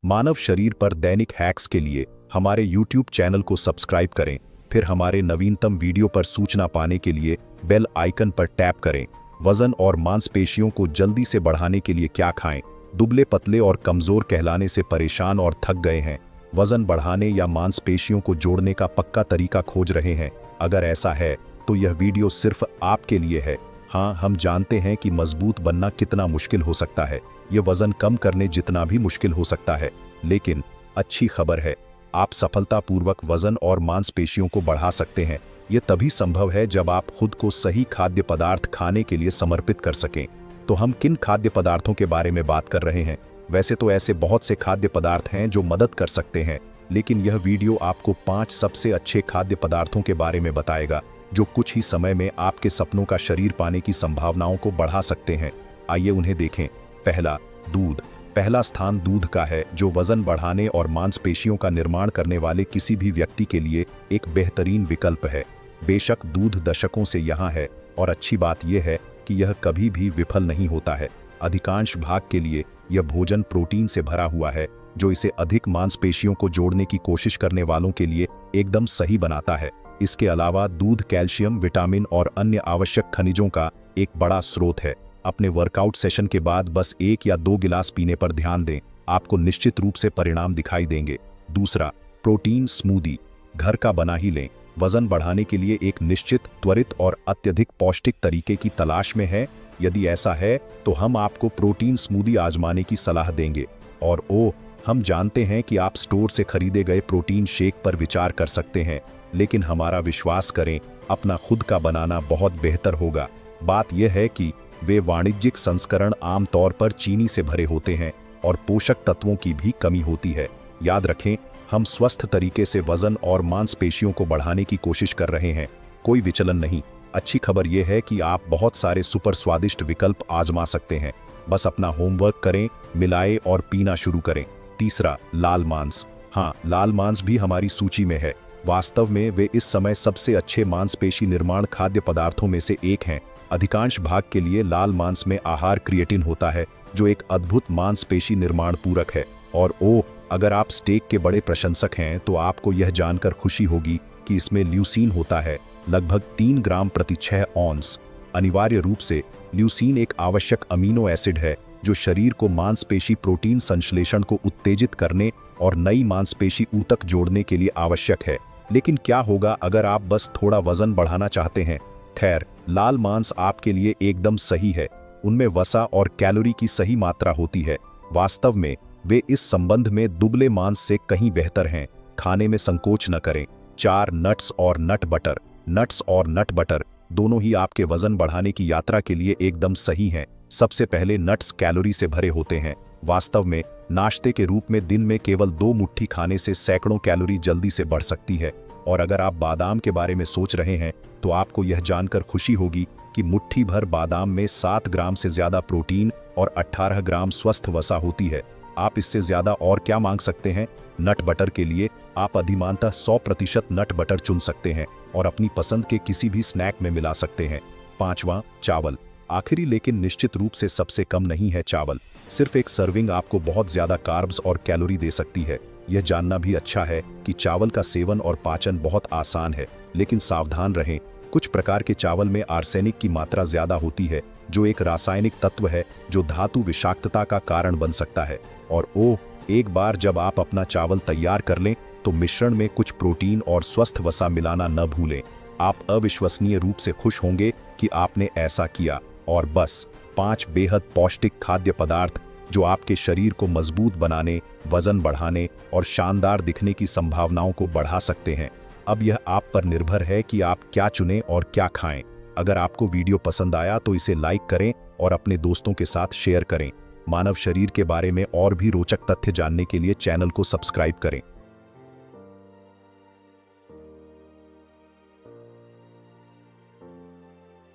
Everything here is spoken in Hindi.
मानव शरीर पर दैनिक हैक्स के लिए हमारे YouTube चैनल को सब्सक्राइब करें। फिर हमारे नवीनतम वीडियो पर सूचना पाने के लिए बेल आइकन पर टैप करें। वजन और मांसपेशियों को जल्दी से बढ़ाने के लिए क्या खाएं? दुबले पतले और कमजोर कहलाने से परेशान और थक गए हैं? वजन बढ़ाने या मांसपेशियों को जोड़ने का पक्का तरीका खोज रहे हैं? अगर ऐसा है तो यह वीडियो सिर्फ आपके लिए है। हाँ, हम जानते हैं कि मजबूत बनना कितना मुश्किल हो सकता है। ये वजन कम करने जितना भी मुश्किल हो सकता है, लेकिन अच्छी खबर है, आप सफलतापूर्वक वजन और मांसपेशियों को बढ़ा सकते हैं। ये तभी संभव है जब आप खुद को सही खाद्य पदार्थ खाने के लिए समर्पित कर सकें। तो हम किन खाद्य पदार्थों के बारे में बात कर रहे हैं? वैसे तो ऐसे बहुत से खाद्य पदार्थ हैं जो मदद कर सकते हैं, लेकिन यह वीडियो आपको 5 सबसे अच्छे खाद्य पदार्थों के बारे में बताएगा जो कुछ ही समय में आपके सपनों का शरीर पाने की संभावनाओं को बढ़ा सकते हैं। आइए उन्हें देखें। पहला, दूध। पहला स्थान दूध का है, जो वजन बढ़ाने और मांसपेशियों का निर्माण करने वाले किसी भी व्यक्ति के लिए एक बेहतरीन विकल्प है। बेशक दूध दशकों से यहाँ है, और अच्छी बात यह है कि यह कभी भी विफल नहीं होता है। अधिकांश भाग के लिए यह भोजन प्रोटीन से भरा हुआ है, जो इसे अधिक मांसपेशियों को जोड़ने की कोशिश करने वालों के लिए एकदम सही बनाता है। इसके अलावा दूध कैल्शियम, विटामिन और अन्य आवश्यक खनिजों का एक बड़ा स्रोत है। अपने वर्कआउट सेशन के बाद बस 1 या 2 गिलास पीने पर ध्यान दें, आपको निश्चित रूप से परिणाम दिखाई देंगे। दूसरा, प्रोटीन स्मूदी। घर का बना ही लें। वजन बढ़ाने के लिए एक निश्चित, त्वरित और अत्यधिक पौष्टिक तरीके की तलाश में है? यदि ऐसा है तो हम आपको प्रोटीन स्मूदी आजमाने की सलाह देंगे। और हम जानते हैं कि आप स्टोर से खरीदे गए प्रोटीन शेक पर विचार कर सकते हैं, लेकिन हमारा विश्वास करें, अपना खुद का बनाना बहुत बेहतर होगा। बात यह है कि वे वाणिज्यिक संस्करण आमतौर पर चीनी से भरे होते हैं और पोषक तत्वों की भी कमी होती है। याद रखें, हम स्वस्थ तरीके से वजन और मांसपेशियों को बढ़ाने की कोशिश कर रहे हैं, कोई विचलन नहीं। अच्छी खबर यह है कि आप बहुत सारे सुपर स्वादिष्ट विकल्प आजमा सकते हैं। बस अपना होमवर्क करें, मिलाएं और पीना शुरू करें। तीसरा, लाल मांस। हाँ, लाल मांस भी हमारी सूची में है। वास्तव में वे इस समय सबसे अच्छे मांसपेशी निर्माण खाद्य पदार्थों में से एक हैं। अधिकांश भाग के लिए लाल मांस में आहार क्रिएटिन होता है, जो एक अद्भुत मांसपेशी निर्माण पूरक है। और अगर आप स्टेक के बड़े प्रशंसक हैं तो आपको यह जानकर खुशी होगी कि इसमें ल्यूसीन होता है, लगभग 3 ग्राम प्रति 6 औंस। अनिवार्य रूप से ल्यूसीन एक आवश्यक अमीनो एसिड है जो शरीर को मांसपेशी प्रोटीन संश्लेषण को उत्तेजित करने और नई मांसपेशी ऊतक जोड़ने के लिए आवश्यक है। लेकिन क्या होगा अगर आप बस थोड़ा वजन बढ़ाना चाहते हैं? खैर, लाल मांस आपके लिए एकदम सही है। उनमें वसा और कैलोरी की सही मात्रा होती है। वास्तव में वे इस संबंध में दुबले मांस से कहीं बेहतर हैं। खाने में संकोच न करें। 4, नट्स और नट बटर। नट्स और नट बटर दोनों ही आपके वजन बढ़ाने की यात्रा के लिए एकदम सही हैं। सबसे पहले, नट्स कैलोरी से भरे होते हैं। वास्तव में नाश्ते के रूप में दिन में केवल 2 मुट्ठी खाने से सैकड़ों कैलोरी जल्दी से बढ़ सकती है। और अगर आप बादाम के बारे में सोच रहे हैं तो आपको यह जानकर खुशी होगी कि मुट्ठी भर बादाम में 7 ग्राम से ज्यादा प्रोटीन और 18 ग्राम स्वस्थ वसा होती है। आप इससे ज्यादा और क्या मांग सकते हैं? नट बटर के लिए आप अधिमानतः 100% नट बटर चुन सकते हैं और अपनी पसंद के किसी भी स्नैक में मिला सकते हैं। 5वां, चावल। आखिरी लेकिन निश्चित रूप से सबसे कम नहीं है चावल। सिर्फ एक सर्विंग आपको बहुत ज्यादा कार्ब्स और कैलोरी दे सकती है। यह जानना भी अच्छा है कि चावल का सेवन और पाचन बहुत आसान है, लेकिन सावधान रहें। कुछ प्रकार के चावल में आर्सेनिक की मात्रा ज्यादा होती है, जो एक रासायनिक तत्व है जो धातु विषाक्तता का कारण बन सकता है। और एक बार जब आप अपना चावल तैयार कर लें तो मिश्रण में कुछ प्रोटीन और स्वस्थ वसा मिलाना न भूलें। आप अविश्वसनीय रूप से खुश होंगे कि आपने ऐसा किया। और बस 5 बेहद पौष्टिक खाद्य पदार्थ जो आपके शरीर को मजबूत बनाने, वजन बढ़ाने और शानदार दिखने की संभावनाओं को बढ़ा सकते हैं। अब यह आप पर निर्भर है कि आप क्या चुनें और क्या खाएं। अगर आपको वीडियो पसंद आया तो इसे लाइक करें और अपने दोस्तों के साथ शेयर करें। मानव शरीर के बारे में और भी रोचक तथ्य जानने के लिए चैनल को सब्सक्राइब करें।